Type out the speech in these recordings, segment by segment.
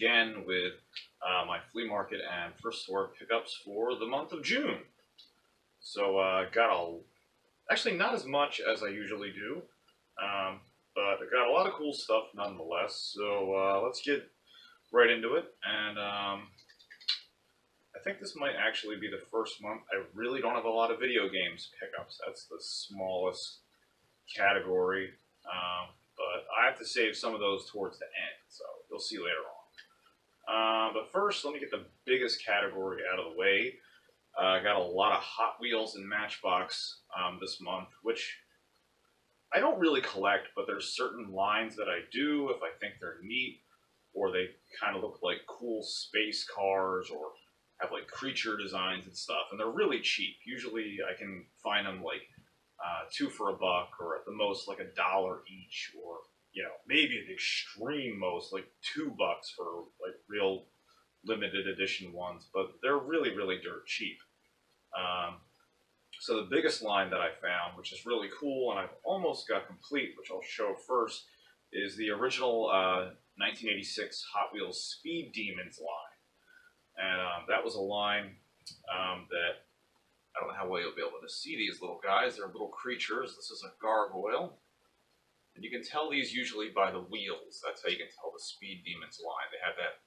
again with my flea market and thrift store pickups for the month of June. So actually not as much as I usually do, but I got a lot of cool stuff nonetheless. So let's get right into it. And I think this might actually be the first month I really don't have a lot of video games pickups. That's the smallest category. But I have to save some of those towards the end, so you'll see later on. But first, let me get the biggest category out of the way. I got a lot of Hot Wheels and Matchbox this month, which I don't really collect, but there's certain lines that I do if I think they're neat, or they kind of look like cool space cars, or have like creature designs and stuff, and they're really cheap. Usually I can find them like two for $1, or at the most like $1 each, or maybe at the extreme most like $2 for like real limited edition ones, but they're really dirt cheap. So the biggest line that I found, which is really cool and I've almost got complete, which I'll show first, is the original 1986 Hot Wheels Speed Demons line. And that was a line that I don't know how well you'll be able to see these little guys. They're little creatures. This is a gargoyle. And you can tell these usually by the wheels. That's how you can tell the Speed Demons line. They have that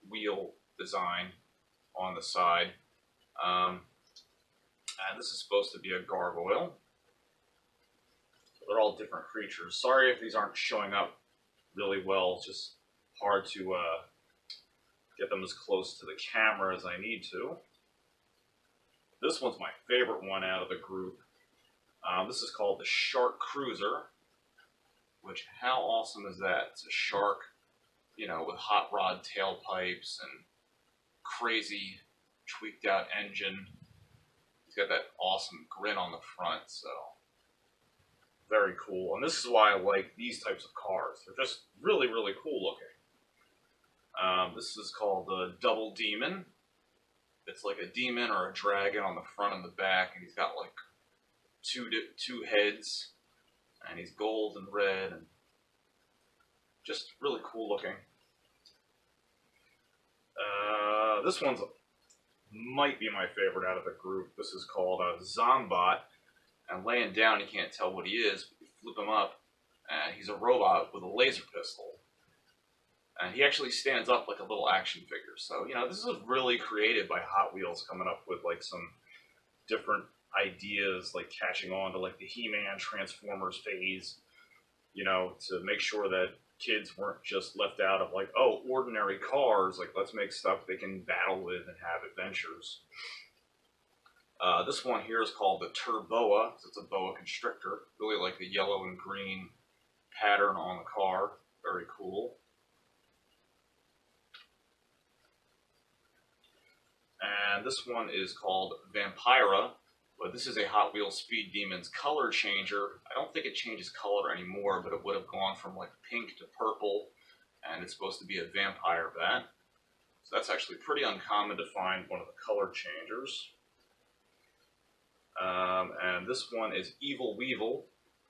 wheel design on the side. And this is supposed to be a gargoyle. So they're all different creatures. Sorry if these aren't showing up really well. It's just hard to get them as close to the camera as I need to. This one's my favorite one out of the group. This is called the Shark Cruiser, which, how awesome is that? It's a shark, with hot rod tailpipes and crazy tweaked out engine. He's got that awesome grin on the front, so very cool. And this is why I like these types of cars. They're just really cool looking. This is called the Double Demon. It's like a demon or a dragon on the front and the back, and he's got like two heads, and he's gold and red, and just really cool looking. This one's might be my favorite out of the group. This is called a Zombot, and laying down you can't tell what he is, but you flip him up, and he's a robot with a laser pistol. And he actually stands up like a little action figure. So, this is really creative by Hot Wheels, coming up with like some different ideas, like catching on to like the He-Man Transformers phase, to make sure that kids weren't just left out of like, oh, ordinary cars, like let's make stuff they can battle with and have adventures. This one here is called the Turboa. It's a boa constrictor. Really like the yellow and green pattern on the car. Very cool. And this one is called Vampira, but this is a Hot Wheels Speed Demons color changer. I don't think it changes color anymore, but it would have gone from like pink to purple, and it's supposed to be a vampire bat. So that's actually pretty uncommon to find one of the color changers. And this one is Evil Weevil,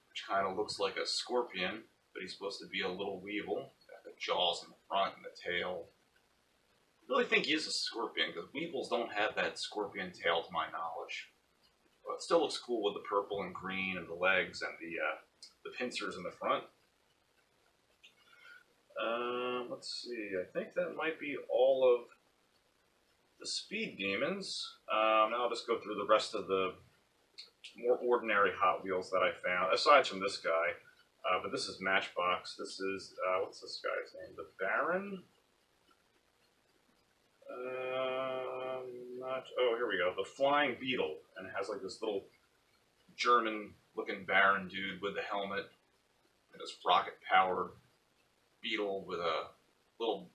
which kind of looks like a scorpion, but he's supposed to be a little weevil. He's got the jaws in the front and the tail. I really think he is a scorpion, because weevils don't have that scorpion tail to my knowledge. But it still looks cool with the purple and green and the legs and the pincers in the front. Let's see, I think that might be all of the Speed Demons. Now I'll just go through the rest of the more ordinary Hot Wheels that I found, aside from this guy. But this is Matchbox. This is, what's this guy's name? The Baron? Oh, here we go. The Flying Beetle, and it has like this little German-looking Baron dude with the helmet, and this rocket-powered beetle with a little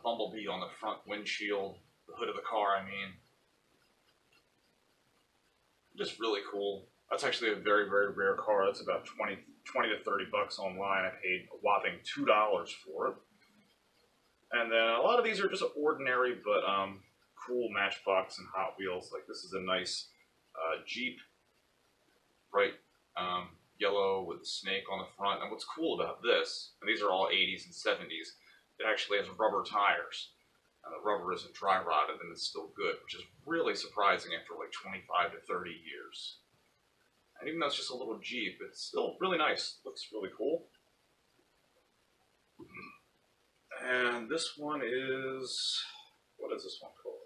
bumblebee on the front windshield, the hood of the car, I mean. Just really cool. That's actually a very rare car. That's about 20 to $30 online. I paid a whopping $2 for it. And then a lot of these are just ordinary but cool Matchbox and Hot Wheels. Like this is a nice Jeep, bright yellow with a snake on the front. And what's cool about this, and these are all 80s and 70s, it actually has rubber tires. And the rubber isn't dry rotted and it's still good, which is really surprising after like 25 to 30 years. And even though it's just a little Jeep, it's still really nice. Looks really cool. And this one is, what is this one called?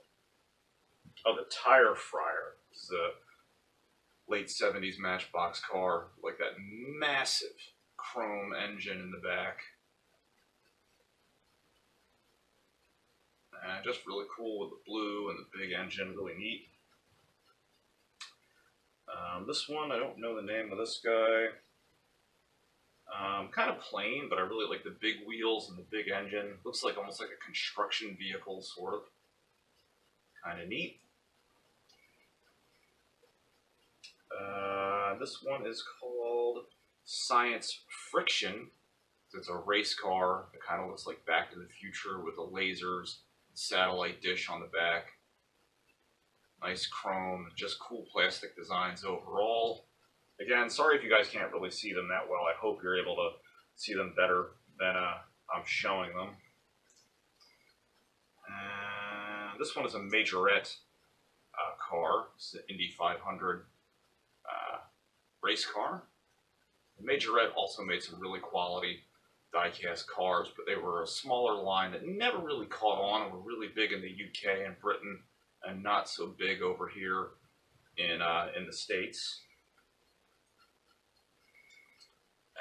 Oh, the Tire Fryer. This is a late 70s Matchbox car, like that massive chrome engine in the back. And just really cool with the blue and the big engine, really neat. This one, I don't know the name of this guy. Kind of plain, but I really like the big wheels and the big engine. Looks like almost like a construction vehicle, sort of. Kind of neat. This one is called Science Friction. It's a race car that kind of looks like Back to the Future with the lasers, satellite dish on the back. Nice chrome, just cool plastic designs overall. Again, sorry if you guys can't really see them that well. I hope you're able to see them better than I'm showing them. And this one is a majorette car. It's an Indy 500 race car. The majorette also made some really quality die-cast cars, but they were a smaller line that never really caught on and were really big in the UK and Britain, and not so big over here in the States.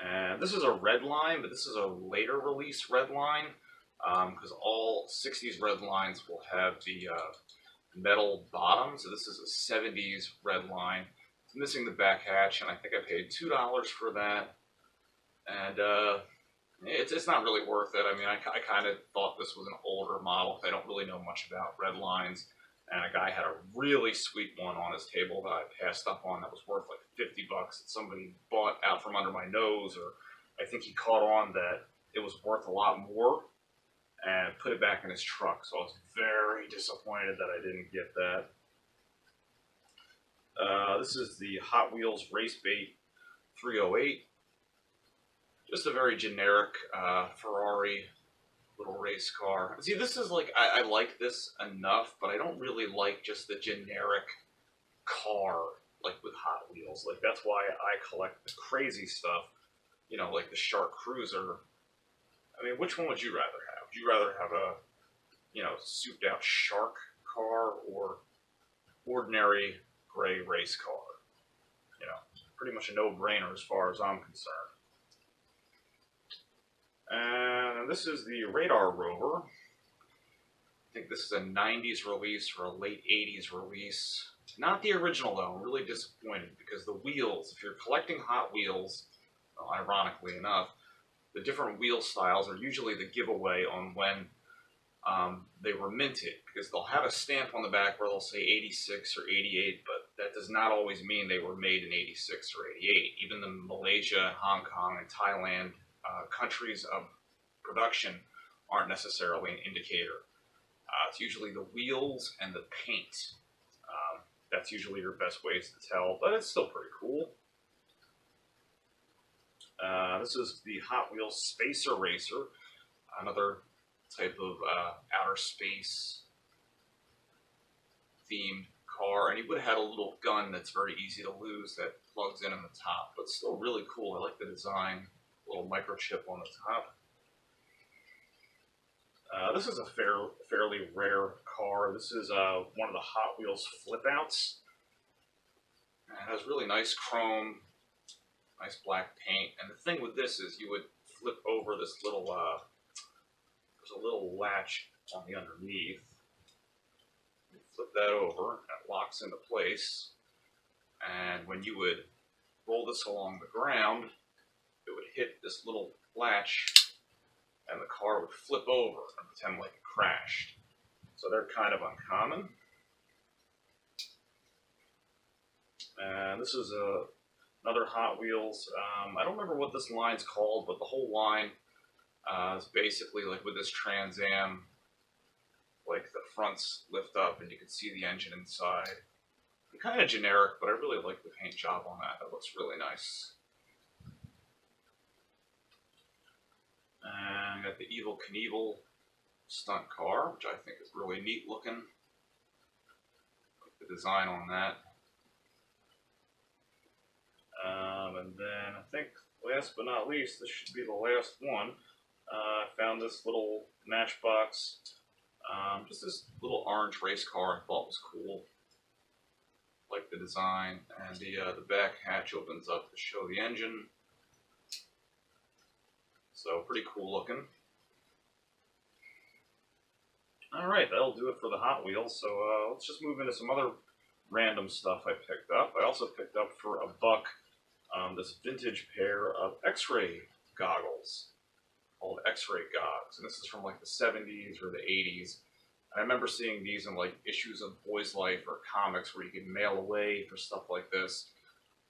And this is a red line, but this is a later release red line, because all 60s red lines will have the metal bottom. So this is a 70s red line. It's missing the back hatch, and I think I paid $2 for that. And it's not really worth it. I mean, I kind of thought this was an older model. I don't really know much about red lines. And a guy had a really sweet one on his table that I passed up on that was worth like $50 that somebody bought out from under my nose, or I think he caught on that it was worth a lot more and put it back in his truck. So I was very disappointed that I didn't get that. This is the Hot Wheels Race Bait 308. Just a very generic Ferrari little race car. See, this is like, I like this enough, but I don't really like just the generic car, like with Hot Wheels. Like, that's why I collect the crazy stuff, you know, like the Shark Cruiser. I mean, which one would you rather have? Would you rather have a, you know, souped out shark car or ordinary gray race car? You know, pretty much a no-brainer as far as I'm concerned. And this is the Radar Rover. I think this is a 90s release or a late 80s release. Not the original though, I'm really disappointed because the wheels, if you're collecting Hot Wheels, well, ironically enough, the different wheel styles are usually the giveaway on when they were minted, because they'll have a stamp on the back where they'll say 86 or 88, but that does not always mean they were made in 86 or 88. Even the Malaysia, Hong Kong, and Thailand countries of production aren't necessarily an indicator. It's usually the wheels and the paint. That's usually your best ways to tell, but it's still pretty cool. This is the Hot Wheels Spacer Racer, another type of outer space themed car, and he would have had a little gun that's very easy to lose that plugs in the top, but still really cool. I like the design, little microchip on the top. This is a fairly rare car. This is one of the Hot Wheels flip-outs. It has really nice chrome, nice black paint, and the thing with this is you would flip over this little, there's a little latch on the underneath. You flip that over, and it locks into place, and when you would roll this along the ground, it would hit this little latch, and the car would flip over and pretend like it crashed. So they're kind of uncommon. And this is another Hot Wheels. I don't remember what this line's called, but the whole line is basically like with this Trans Am, like the fronts lift up and you can see the engine inside. Kind of generic, but I really like the paint job on that. That looks really nice. And I got the Evil Knievel stunt car, which I think is really neat looking. Like the design on that. And then I think last but not least, this should be the last one. I found this little Matchbox, just this little orange race car I thought was cool. Like the design, and the back hatch opens up to show the engine. So pretty cool looking. Alright, that'll do it for the Hot Wheels, so let's just move into some other random stuff I picked up. I also picked up for $1 this vintage pair of X-ray goggles called X-ray gogs, and this is from like the 70s or the 80s. I remember seeing these in like issues of Boy's Life or comics where you could mail away for stuff like this.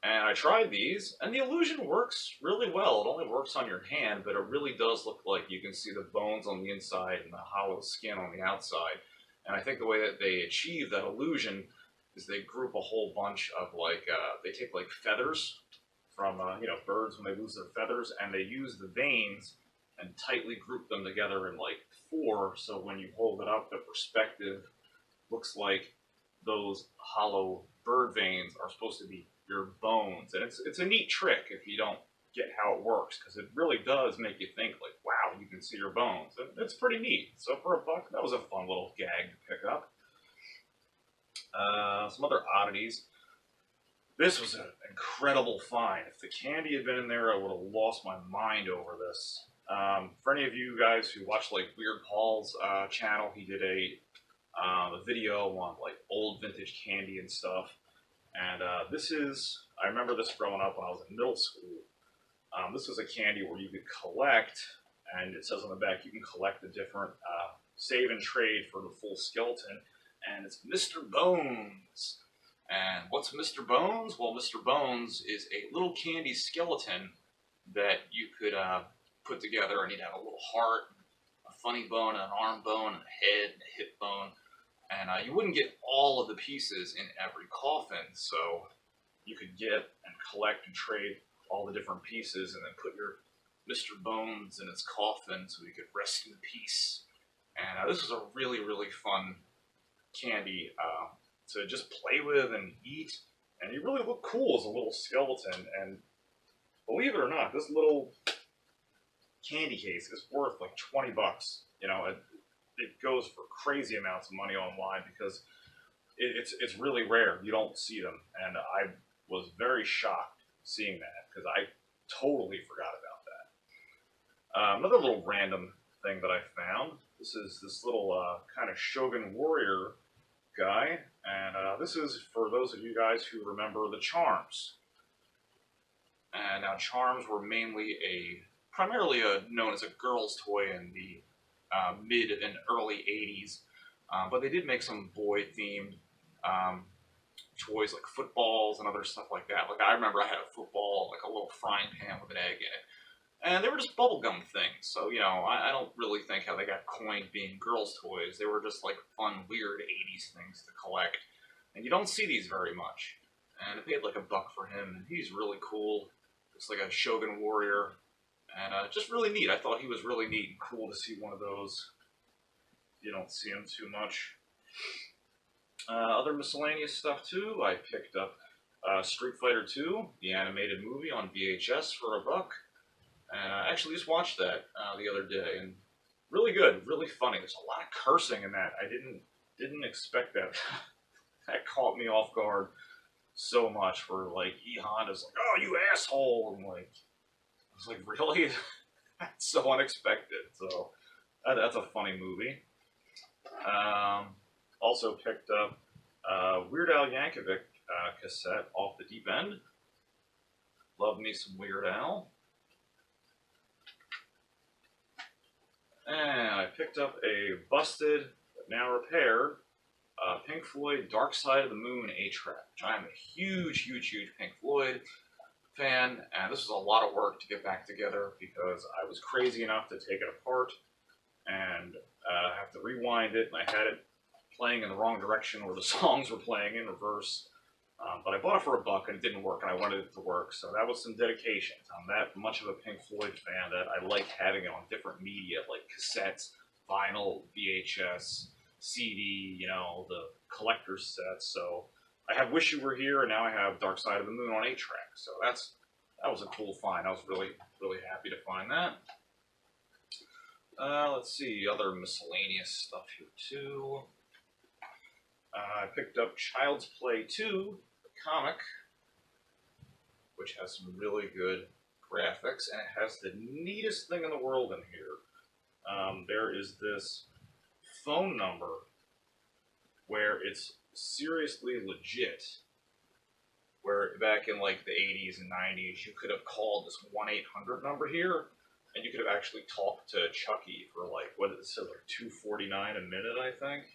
And I tried these, and the illusion works really well. It only works on your hand, but it really does look like you can see the bones on the inside and the hollow skin on the outside. And I think the way that they achieve that illusion is they group a whole bunch of like, they take like feathers from, birds when they lose their feathers, and they use the veins and tightly group them together in like 4, so when you hold it up, the perspective looks like those hollow bird veins are supposed to be your bones. And it's a neat trick if you don't get how it works, because it really does make you think like, wow, you can see your bones. And it's pretty neat. So for $1, that was a fun little gag to pick up. Some other oddities. This was an incredible find. If the candy had been in there, I would have lost my mind over this. For any of you guys who watch like Weird Paul's channel, he did a video on like old vintage candy and stuff. And I remember this growing up when I was in middle school. This was a candy where you could collect, and it says on the back you can collect the different save and trade for the full skeleton. And it's Mr. Bones. And what's Mr. Bones? Well, Mr. Bones is a little candy skeleton that you could put together, and he'd have a little heart, a funny bone, an arm bone, and a head, and a hip bone. And you wouldn't get all of the pieces in every coffin, so you could get and collect and trade all the different pieces and then put your Mr. Bones in its coffin so he could rest in peace. And this was a really, really fun candy to just play with and eat. And he really looked cool as a little skeleton. And believe it or not, this little candy case is worth like $20. You know, it goes for crazy amounts of money online because it's really rare. You don't see them, and I was very shocked seeing that because I totally forgot about that. Another little random thing that I found. This is this little kind of Shogun Warrior guy, and this is for those of you guys who remember the Charms. And now Charms were primarily known as a girl's toy in the mid and early 80s, but they did make some boy-themed toys like footballs and other stuff like that. Like I remember I had a football, like a little frying pan with an egg in it, and they were just bubblegum things. So I don't really think how they got coined being girls' toys. They were just like fun, weird 80s things to collect, and you don't see these very much. And I paid like $1 for him, and he's really cool. Looks like a Shogun Warrior. And just really neat. I thought he was really neat and cool to see one of those. You don't see him too much. Other miscellaneous stuff too. I picked up Street Fighter 2, the animated movie, on VHS for $1. And I actually just watched that the other day, and really good, really funny. There's a lot of cursing in that. I didn't expect that. That caught me off guard so much. Where like E Honda's like, "Oh, you asshole!" and like. I was like, really? That's so unexpected. So that's a funny movie. Also picked up Weird Al Yankovic cassette, Off the Deep End. Love me some Weird Al. And I picked up a busted, but now repaired, Pink Floyd Dark Side of the Moon 8-track, which I am a huge, huge, huge Pink Floyd fan, and this was a lot of work to get back together because I was crazy enough to take it apart and have to rewind it, and I had it playing in the wrong direction where the songs were playing in reverse. But I bought it for $1 and it didn't work, and I wanted it to work, so that was some dedication. I'm that much of a Pink Floyd fan that I like having it on different media, like cassettes, vinyl, VHS, CD, you know, the collector's sets. So I have Wish You Were Here, and now I have Dark Side of the Moon on 8-track. So that was a cool find. I was really happy to find that. Let's see, other miscellaneous stuff here too. I picked up Child's Play 2, the comic, which has some really good graphics, and it has the neatest thing in the world in here. There is this phone number where it's seriously legit, where back in like the 80s and 90s, you could have called this 1-800 number here, and you could have actually talked to Chucky for like, what it says, like $2.49 a minute, I think.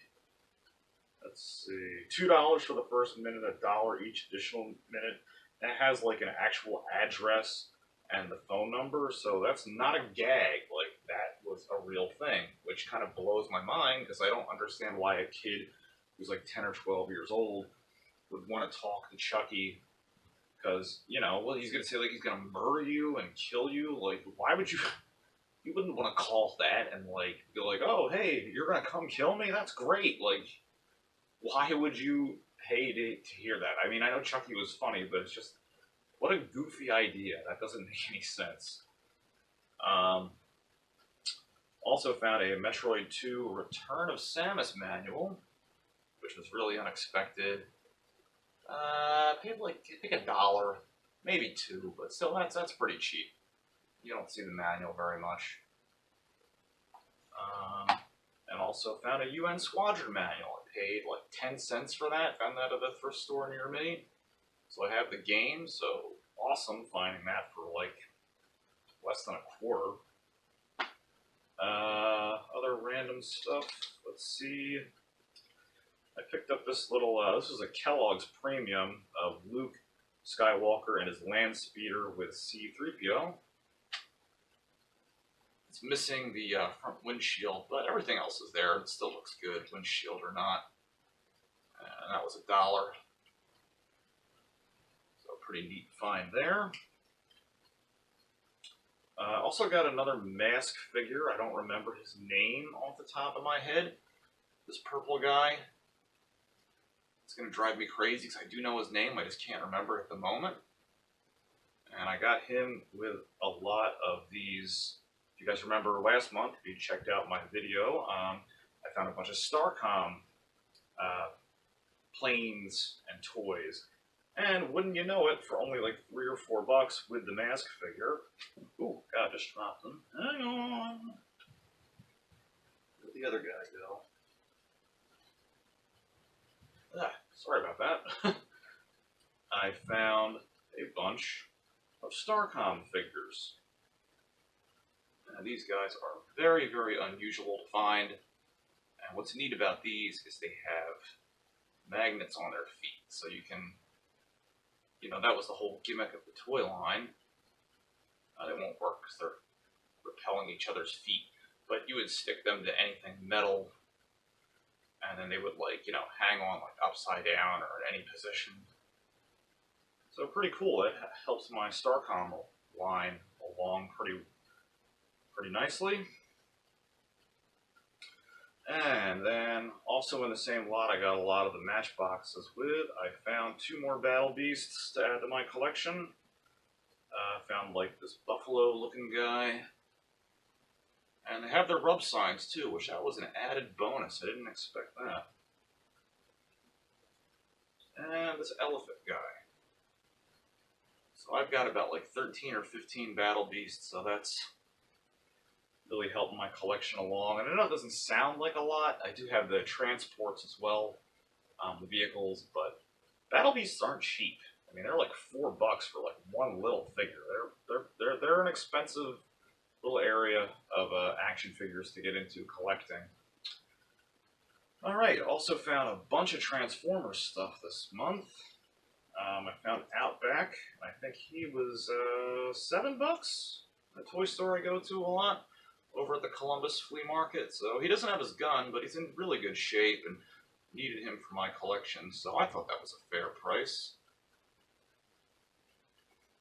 Let's see, $2 for the first minute, $1 each additional minute. And it has like an actual address and the phone number, so that's not a gag. Like, that was a real thing, which kind of blows my mind because I don't understand why a kid who's like 10 or 12 years old would want to talk to Chucky. Because, you know, well, he's going to say like he's going to murder you and kill you. Like, why would you? You wouldn't want to call that and like be like, oh, hey, you're going to come kill me? That's great. Like, why would you pay to hear that? I mean, I know Chucky was funny, but it's just, what a goofy idea. That doesn't make any sense. Also found a Metroid 2 Return of Samus manual, which was really unexpected. Paid like, I think $1, maybe $2, but still, that's pretty cheap. You don't see the manual very much. And also found a UN Squadron manual. I paid like 10 cents for that. Found that at the first store near me. So I have the game, so awesome finding that for like less than $0.25. Other random stuff. Let's see. I picked up this little, this is a Kellogg's Premium of Luke Skywalker and his land speeder with C-3PO. It's missing the front windshield, but everything else is there. It still looks good, windshield or not. And that was $1. So pretty neat find there. Also got another Mask figure. I don't remember his name off the top of my head. This purple guy. It's going to drive me crazy because I do know his name. I just can't remember at the moment. And I got him with a lot of these. If you guys remember last month, if you checked out my video, I found a bunch of Starcom planes and toys. And wouldn't you know it, for only like $3 or $4 with the Mask figure. Ooh, God, just dropped them. Hang on. Where'd the other guy go? Sorry about that. I found a bunch of Starcom figures. And these guys are very, very unusual to find. And what's neat about these is they have magnets on their feet. So you can, you know, that was the whole gimmick of the toy line. They won't work because they're repelling each other's feet. But you would stick them to anything metal, and then they would, like, you know, hang on like upside down or in any position. So pretty cool. It helps my Starcom line along pretty nicely. And then also in the same lot, I got a lot of the matchboxes with. I found 2 more Battle Beasts to add to my collection. Found like this buffalo looking guy. And they have their rub signs too, which that was an added bonus. I didn't expect that. And this elephant guy. So I've got about like 13 or 15 Battle Beasts, so that's really helping my collection along. And I know it doesn't sound like a lot. I do have the transports as well, the vehicles, but Battle Beasts aren't cheap. I mean, they're like $4 for like one little figure. They're an expensive little area of action figures to get into collecting. Alright, also found a bunch of Transformers stuff this month. I found Outback. I think he was $7. The toy store I go to a lot over at the Columbus Flea Market. So he doesn't have his gun, but he's in really good shape and needed him for my collection. So I thought that was a fair price.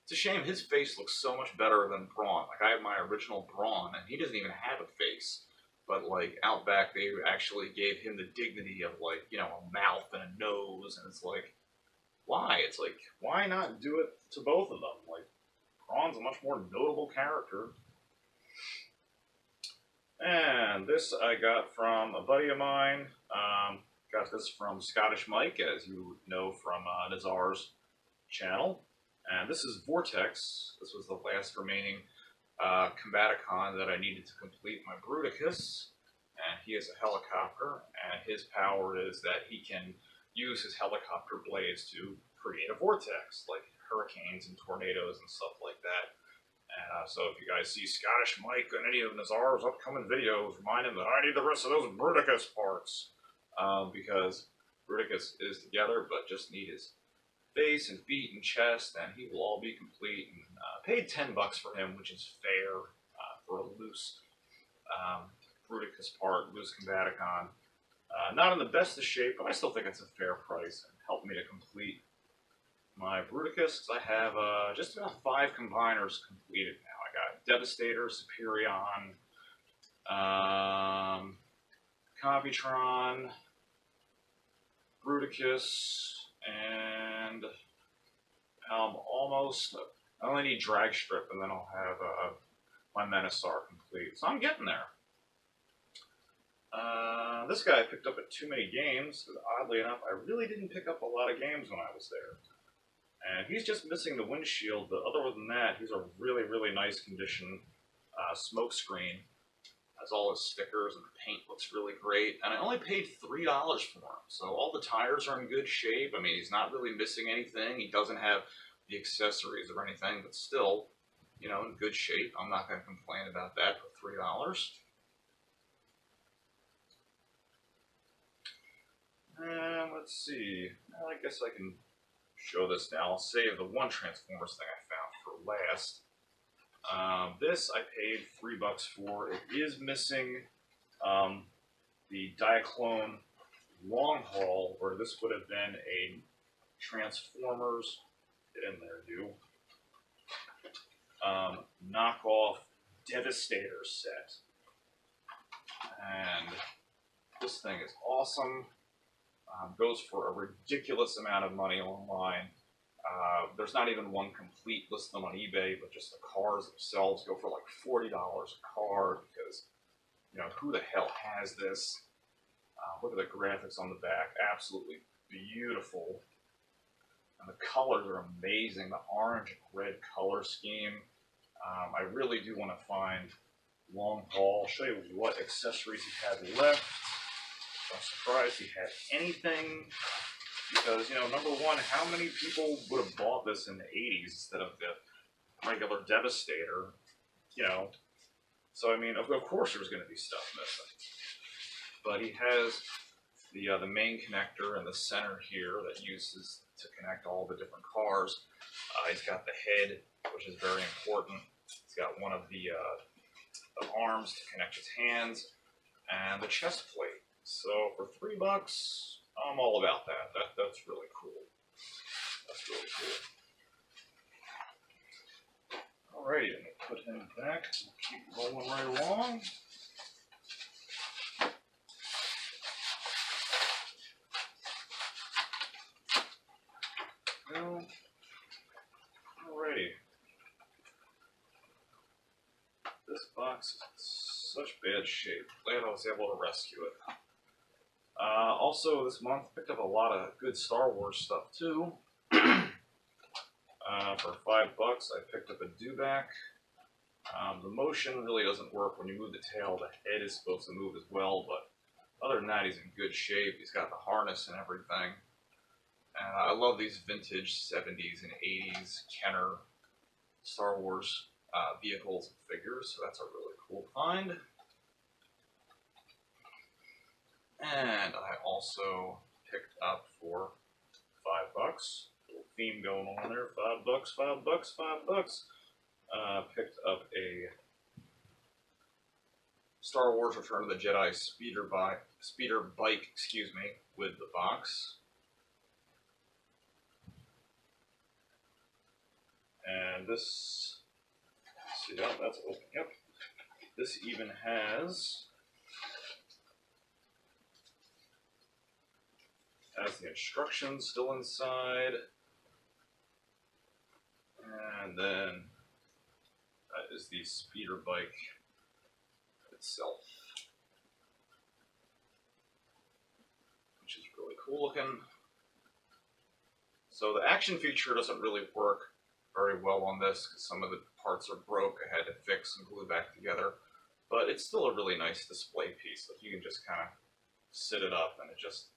It's a shame his face looks so much better than Braun. Like, I have my original Braun, and he doesn't even have a face. But, like, Outback, they actually gave him the dignity of, like, you know, a mouth and a nose, and it's like, why? It's like, why not do it to both of them? Like, Braun's a much more notable character. And this I got from a buddy of mine. Got this from Scottish Mike, as you know from Nazar's channel. And this is Vortex. This was the last remaining Combaticon that I needed to complete my Bruticus. And he is a helicopter, and his power is that he can use his helicopter blades to create a vortex, like hurricanes and tornadoes and stuff like that. And so if you guys see Scottish Mike on any of Nazar's upcoming videos, remind him that I need the rest of those Bruticus parts. Because Bruticus is together, but just need his face and feet and chest, and he will all be complete. And paid $10 for him, which is fair for a loose Bruticus part, loose Combaticon. Not in the best of shape, but I still think it's a fair price and helped me to complete my Bruticus. I have just about 5 combiners completed now. I got Devastator, Superion, Computron, Bruticus, and almost. I only need Drag Strip, and then I'll have my Menasar complete. So I'm getting there. This guy I picked up at Too Many Games. Oddly enough, I really didn't pick up a lot of games when I was there. And he's just missing the windshield, but other than that, he's a really, really nice condition smoke screen. Has all his stickers, and the paint looks really great. And I only paid $3 for him, so all the tires are in good shape. I mean, he's not really missing anything. He doesn't have the accessories or anything, but still, you know, in good shape. I'm not going to complain about that for $3. And let's see. Well, I guess I can show this now. I'll save the one Transformers thing I found for last. This I paid $3 for. It is missing the Diaclone Long Haul, where this would have been a Transformers, get in there, you, knockoff Devastator set. And this thing is awesome. Goes for a ridiculous amount of money online. There's not even one complete list of them on eBay, but just the cars themselves go for like $40 a car because, you know, who the hell has this? Look at the graphics on the back. Absolutely beautiful. And the colors are amazing. The orange and red color scheme. I really do want to find Long Haul. I'll show you what accessories he had left. I'm surprised he had anything. Because, you know, number one, how many people would have bought this in the 80s instead of the regular Devastator? You know, so I mean, of course there's going to be stuff missing. But he has the main connector in the center here that uses to connect all the different cars. He's got the head, which is very important. He's got one of the arms to connect his hands, and the chest plate. So for $3, I'm all about that. That's really cool. That's really cool. Alrighty, I'm gonna put him back. We'll keep rolling right along. Well, alrighty. This box is in such bad shape. Glad I was able to rescue it. Also, this month, picked up a lot of good Star Wars stuff, too. For $5, I picked up a dewback. The motion really doesn't work when you move the tail. The head is supposed to move as well, but other than that, he's in good shape. He's got the harness and everything. And I love these vintage 70s and 80s Kenner Star Wars vehicles and figures, so that's a really cool find. And I also picked up for $5. Little theme going on there. $5, $5, $5. Picked up a Star Wars Return of the Jedi speeder bike, excuse me, with the box. And this, see that? That's open. Yep. This even has the instructions still inside. And then that is the speeder bike itself, which is really cool looking. So the action feature doesn't really work very well on this because some of the parts are broke. I had to fix and glue back together, but it's still a really nice display piece. Like you can just kind of sit it up and it just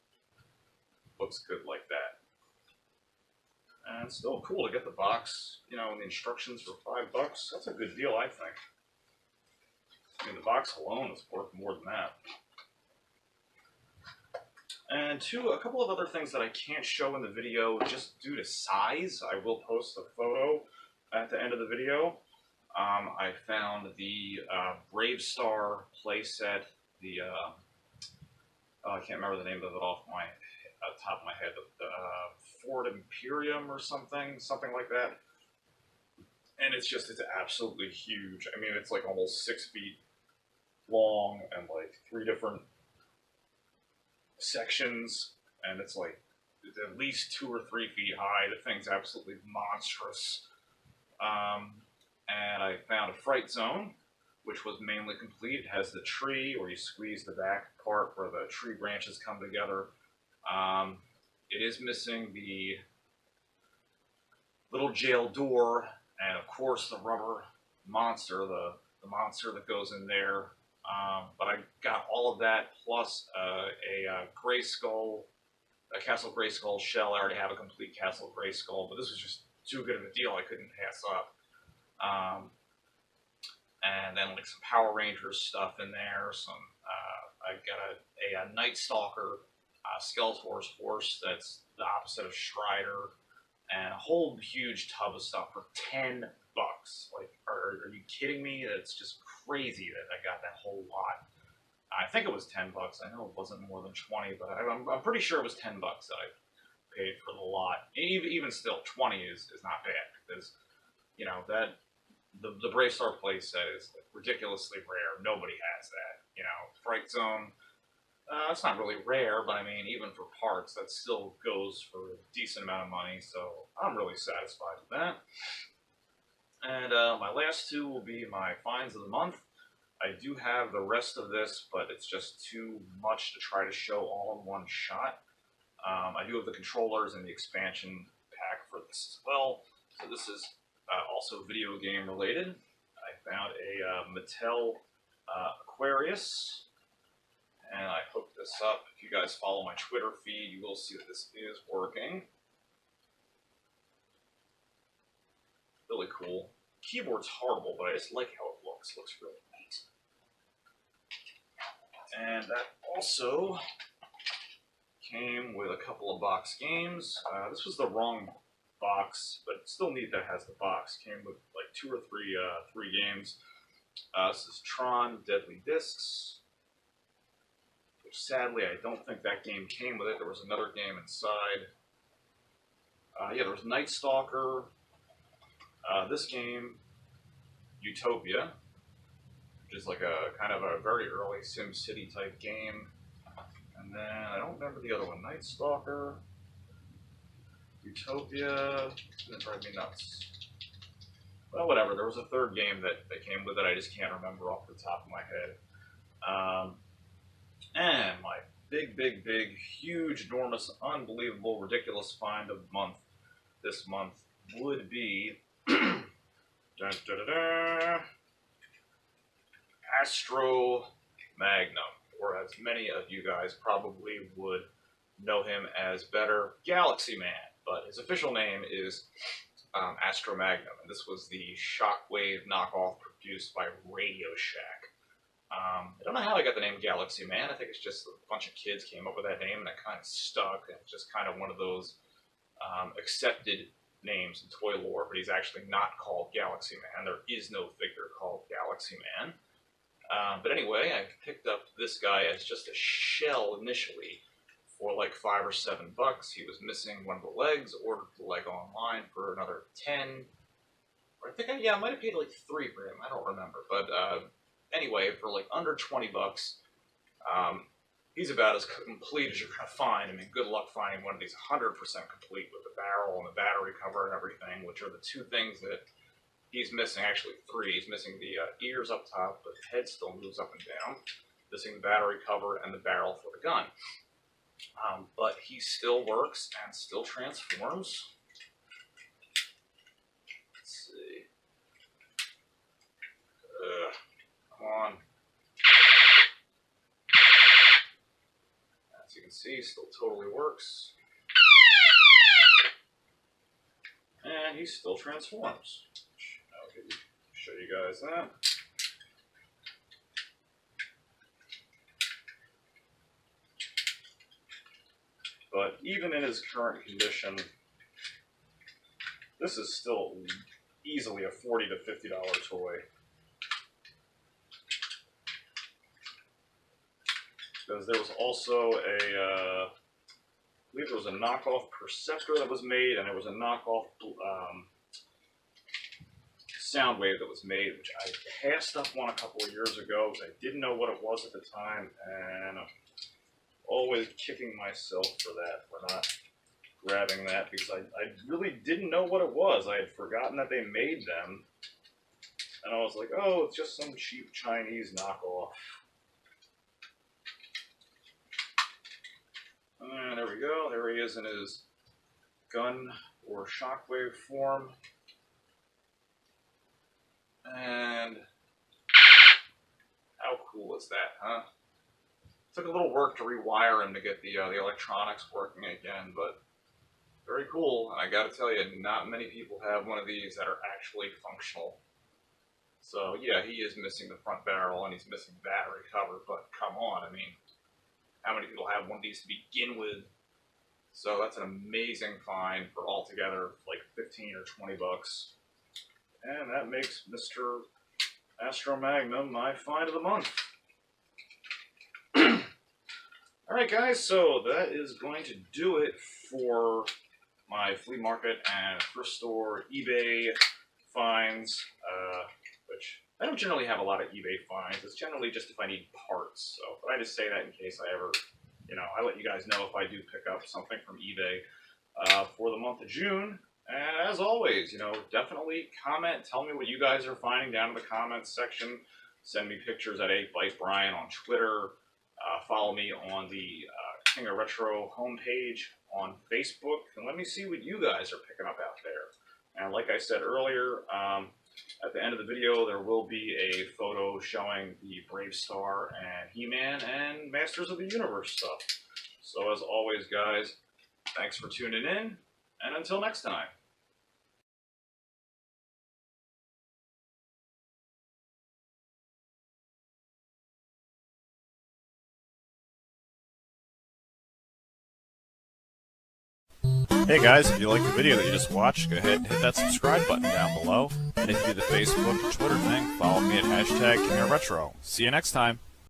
looks good like that. And it's still cool to get the box, you know, and the instructions for $5. That's a good deal, I think. I mean, the box alone is worth more than that. And a couple of other things that I can't show in the video just due to size. I will post a photo at the end of the video. I found the Brave Star playset, the I can't remember the name of it off my top of my head, the Ford Imperium or something like that. And it's absolutely huge. I mean, it's like almost 6 feet long and like 3 different sections, and it's like at least 2 or 3 feet high. The thing's absolutely monstrous. And I found a Fright Zone, which was mainly complete. It has the tree where you squeeze the back part where the tree branches come together. It is missing the little jail door, and of course the rubber monster, the monster that goes in there. But I got all of that plus a Grayskull, a Castle Grayskull shell. I already have a complete Castle Grayskull, but this was just too good of a deal I couldn't pass up. And then like some Power Rangers stuff in there. I got a Night Stalker Skeletor's horse that's the opposite of Strider, and a whole huge tub of stuff for $10. Like, are you kidding me? That's just crazy that I got that whole lot. I think it was $10. I know it wasn't more than 20, but I'm pretty sure it was $10 that I paid for the lot. Even still, 20 is not bad because, you know, that the Brave Star playset is like ridiculously rare. Nobody has that. You know, Fright Zone. It's not really rare, but I mean, even for parts, that still goes for a decent amount of money, so I'm really satisfied with that. And my last two will be my finds of the month. I do have the rest of this, but it's just too much to try to show all in one shot. I do have the controllers and the expansion pack for this as well. So this is also video game related. I found a Mattel Aquarius. And I hooked this up. If you guys follow my Twitter feed, you will see that this is working. Really cool. Keyboard's horrible, but I just like how it looks. It looks really neat. And that also came with a couple of box games. This was the wrong box, but it's still neat that it has the box. Came with like 2 or 3 games. This is Tron Deadly Discs. Sadly, I don't think that game came with it. There was another game inside. Yeah, there was Night Stalker. This game, Utopia, which is like a kind of a very early SimCity type game. And then I don't remember the other one. Night Stalker, Utopia. It's gonna drive me nuts. Well, whatever. There was a third game that came with it. I just can't remember off the top of my head. And my big, huge, enormous, unbelievable, ridiculous find of the month this month would be Astro Magnum, or as many of you guys probably would know him as better, Galaxy Man, but his official name is Astro Magnum, and this was the Shockwave knockoff produced by Radio Shack. I don't know how I got the name Galaxy Man. I think it's just a bunch of kids came up with that name and it kind of stuck. And it's just kind of one of those accepted names in toy lore, but he's actually not called Galaxy Man. There is no figure called Galaxy Man. But anyway, I picked up this guy as just a shell initially for like $5 or $7. He was missing one of the legs, ordered the leg online for another 10. I think yeah, I might have paid like 3 for him. I don't remember, but anyway, for like under 20 bucks, he's about as complete as you're gonna find. I mean, good luck finding one of these 100% complete with the barrel and the battery cover and everything, which are the 2 things that he's missing. Actually, 3. He's missing the ears up top, but the head still moves up and down. Missing the battery cover and the barrel for the gun. But he still works and still transforms. Let's see. Come on. As you can see, still totally works. And he still transforms. I'll show you guys that. But even in his current condition, this is still easily a $40 to $50 toy. Because there was also I believe there was a knockoff Perceptor that was made, and there was a knockoff Soundwave that was made, which I passed up on a couple of years ago because I didn't know what it was at the time, and I'm always kicking myself for that, for not grabbing that, because I really didn't know what it was. I had forgotten that they made them, and I was like, oh, it's just some cheap Chinese knockoff. And there we go. There he is in his gun or shockwave form. And how cool is that, huh? Took a little work to rewire him to get the electronics working again, but very cool. And I got to tell you, not many people have one of these that are actually functional. So yeah, he is missing the front barrel and he's missing the battery cover, but come on, I mean, how many people have one of these to begin with? So that's an amazing find for altogether like 15 or 20 bucks. And that makes Mr. Astro Magnum my find of the month. Alright guys, so that is going to do it for my flea market and thrift store eBay finds, which I don't generally have a lot of eBay finds. It's generally just if I need parts. So, but I just say that in case I ever, I let you guys know if I do pick up something from eBay for the month of June. And as always, definitely comment. Tell me what you guys are finding down in the comments section. Send me pictures at 8ByteBrian on Twitter. Follow me on the King of Retro homepage on Facebook. And let me see what you guys are picking up out there. And like I said earlier, at the end of the video, there will be a photo showing the Brave Star and He-Man and Masters of the Universe stuff. So as always, guys, thanks for tuning in, and until next time. Hey guys, if you liked the video that you just watched, go ahead and hit that subscribe button down below. And if you do the Facebook and Twitter thing, follow me at #KingOfRetro. See you next time.